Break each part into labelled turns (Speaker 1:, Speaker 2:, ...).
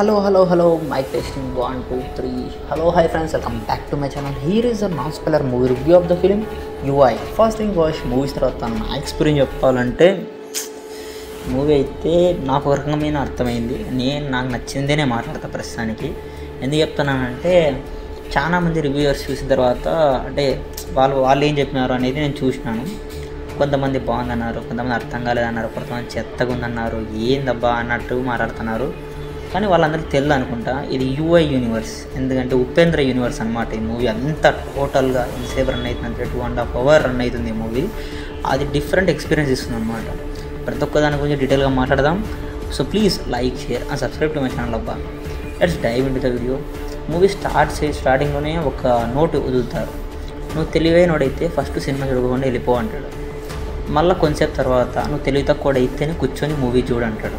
Speaker 1: Hello, mic testing 1 2 3. Hello, hi friends, welcome back to my channel. Here is a non-spoiler movie review of the film UI. First thing watch movies తర్వాత నా experience చెప్పాలంటే movie అయితే నాకు ఒక రకమైన అర్థమైంది. నాకు నచ్చిందేనే మాట్లాడతా ప్రస్తుతానికి. ఎందుకు చెప్తున్నానంటే చాలామంది రివ్యూవర్స్ చూసిన తర్వాత అంటే వాళ్ళు ఏం చెప్పినారు అనేది నేను చూసినాను. కొంతమంది బాగుందన్నారు, కొంతమంది అర్థం కాలేదన్నారు, కొంతమంది చెత్తగా ఉందన్నారు, ఏందబ్బా అన్నట్టు మాట్లాడుతున్నారు. కానీ వాళ్ళందరికీ తెలియదు అనుకుంటా ఇది యూఐ యూనివర్స్. ఎందుకంటే ఉపేంద్ర యూనివర్స్ అనమాట. ఈ మూవీ అంతా టోటల్గా ఎంతసేపు రన్ అవుతుందంటే 2.5 hours రన్ అవుతుంది ఈ మూవీ. అది డిఫరెంట్ ఎక్స్పీరియన్స్ ఇస్తుంది అనమాట. ప్రతి ఒక్క దాని గురించి డీటెయిల్గా మాట్లాడదాం. So please like, share and subscribe to my channel అబ్బా. Let's dive into the video. Movie స్టార్టింగ్లోనే ఒక నోటు వదులుతారు. నువ్వు తెలివైనోడైతే ఫస్ట్ సినిమా చూడకుండా వెళ్ళిపో అంటాడు. మళ్ళీ కొంచెంసేపు తర్వాత నువ్వు తెలివి తక్కువ అయితేనే కూర్చొని మూవీ చూడంటాడు.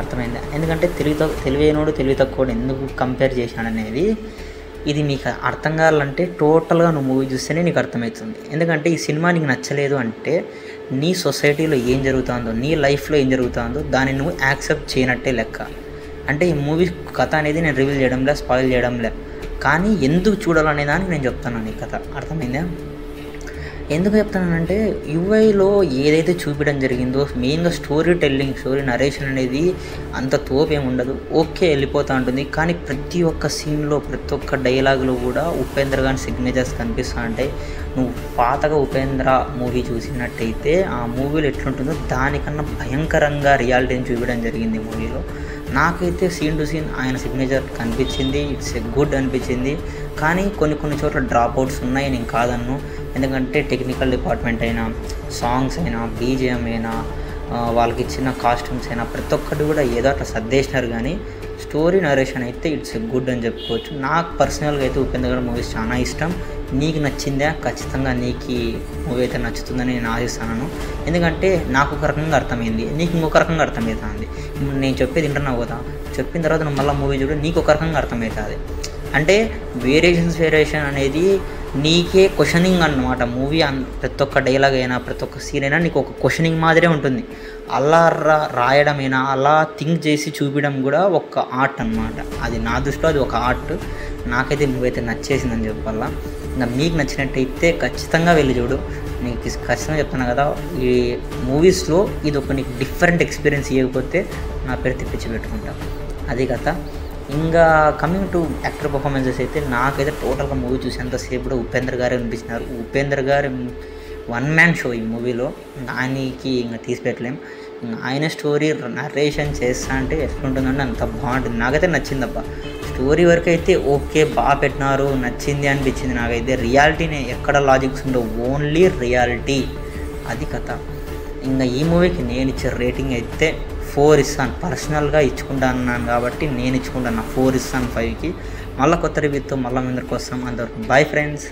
Speaker 1: అర్థమైందా? ఎందుకంటే తెలివైనోడు తెలివి తక్కువ ఎందుకు కంపేర్ చేశాడనేది ఇది మీకు అర్థం కావాలంటే టోటల్గా నువ్వు మూవీ చూస్తేనే నీకు అర్థమవుతుంది. ఎందుకంటే ఈ సినిమా నీకు నచ్చలేదు అంటే నీ సొసైటీలో ఏం జరుగుతుందో, నీ లైఫ్లో ఏం జరుగుతుందో దాన్ని నువ్వు యాక్సెప్ట్ చేయనట్టే లెక్క. అంటే ఈ మూవీ కథ అనేది నేను రివీల్ చేయడంలే, స్పాయిల్ చేయడంలే, కానీ ఎందుకు చూడాలనే దానికి నేను చెప్తాను. ఈ కథ అర్థమైందా? ఎందుకు చెప్తానంటే యూఐలో ఏదైతే చూపించడం జరిగిందో మెయిన్గా స్టోరీ నరేషన్ అనేది అంత తోపేం ఉండదు. ఓకే వెళ్ళిపోతూ ఉంటుంది. కానీ ప్రతి ఒక్క సీన్లో ప్రతి ఒక్క డైలాగులో కూడా ఉపేంద్ర గారి సిగ్నేచర్స్ కనిపిస్తూ ఉంటాయి. నువ్వు పాతగా ఉపేంద్ర మూవీ చూసినట్టయితే ఆ మూవీలో ఎట్లుంటుందో దానికన్నా భయంకరంగా రియాలిటీని చూపించడం జరిగింది మూవీలో. నాకైతే సీన్ టు సీన్ ఆయన సిగ్నేచర్ కనిపించింది. ఇట్స్ ఎ గుడ్ అనిపించింది. కానీ కొన్ని చోట్ల డ్రాప్ అవుట్స్ ఉన్నాయి, నేను కాదన్ను. ఎందుకంటే టెక్నికల్ డిపార్ట్మెంట్ అయినా, సాంగ్స్ అయినా, బీజిఎం అయినా, వాళ్ళకి ఇచ్చిన కాస్ట్యూమ్స్ అయినా ప్రతి ఒక్కటి కూడా ఏదో అట్లా సర్దేసినారు. కానీ స్టోరీ నరేషన్ అయితే ఇట్స్ ఎ గుడ్ అని చెప్పుకోవచ్చు. నాకు పర్సనల్గా అయితే ఉపేంద్ర గారి మూవీస్ చాలా ఇష్టం. నీకు నచ్చిందా? ఖచ్చితంగా నీకు మూవీ అయితే నచ్చుతుందని నేను ఆశిస్తున్నాను. ఎందుకంటే నాకు ఒక రకంగా అర్థమైంది, నీకు ఇంకొక రకంగా అర్థమవుతుంది. నేను చెప్పేది వింటున్నావు కదా, చెప్పిన తర్వాత నువ్వు మళ్ళీ మూవీ చూడు, నీకు ఒక రకంగా అర్థమవుతుంది. అంటే వేరియేషన్ అనేది నీకే క్వశ్చనింగ్ అన్నమాట. మూవీ ప్రతి ఒక్క డైలాగ్ అయినా ప్రతి ఒక్క సీన్ అయినా నీకు ఒక క్వశ్చనింగ్ మాదిరే ఉంటుంది. అలా రాయడమైనా అలా థింక్ చేసి చూపించడం కూడా ఒక ఆర్ట్ అన్నమాట. అది నా దృష్టిలో అది ఒక ఆర్ట్. నాకైతే మూవీ అయితే నచ్చేసిందని చెప్పాలా. ఇంకా మీకు నచ్చినట్టయితే ఖచ్చితంగా వెళ్ళి చూడు. నీకు ఖచ్చితంగా చెప్తున్నా కదా, ఈ మూవీస్లో ఇది ఒక నీకు డిఫరెంట్ ఎక్స్పీరియన్స్ ఇవ్వకపోతే నా పేరు తిప్పించి పెట్టుకుంటా. అది కదా. ఇంకా కమింగ్ టు యాక్టర్ పర్ఫార్మెన్సెస్ అయితే నాకైతే టోటల్గా మూవీ చూసేంతసేపు కూడా ఉపేంద్ర గారే అనిపించినారు. ఉపేంద్ర గారు వన్ మ్యాన్ షో ఈ మూవీలో. దానికి ఇంకా తీసిపెట్టలేం. ఆయన స్టోరీ నరేషన్ చేస్తా అంటే ఎట్లుంటుందంటే అంత బాగుంటుంది. నాకైతే నచ్చిందబ్బా. స్టోరీ వరకు అయితే ఓకే, బాగా పెట్టినారు, నచ్చింది అనిపించింది నాకైతే. రియాలిటీనే, ఎక్కడ లాజిక్స్ ఉండవు, ఓన్లీ రియాలిటీ. అది కథ. ఇంకా ఈ మూవీకి నేను ఇచ్చే రేటింగ్ అయితే 4 ఇస్తాను. పర్సనల్గా ఇచ్చుకుంటాను కాబట్టి నేను ఇచ్చుకుంటాను. 4 ఇస్తాను 5కి. మళ్ళీ కొత్త రివ్యూతో మళ్ళీ మీ అందరికి వస్తాం. అంతవరకు బాయ్ ఫ్రెండ్స్.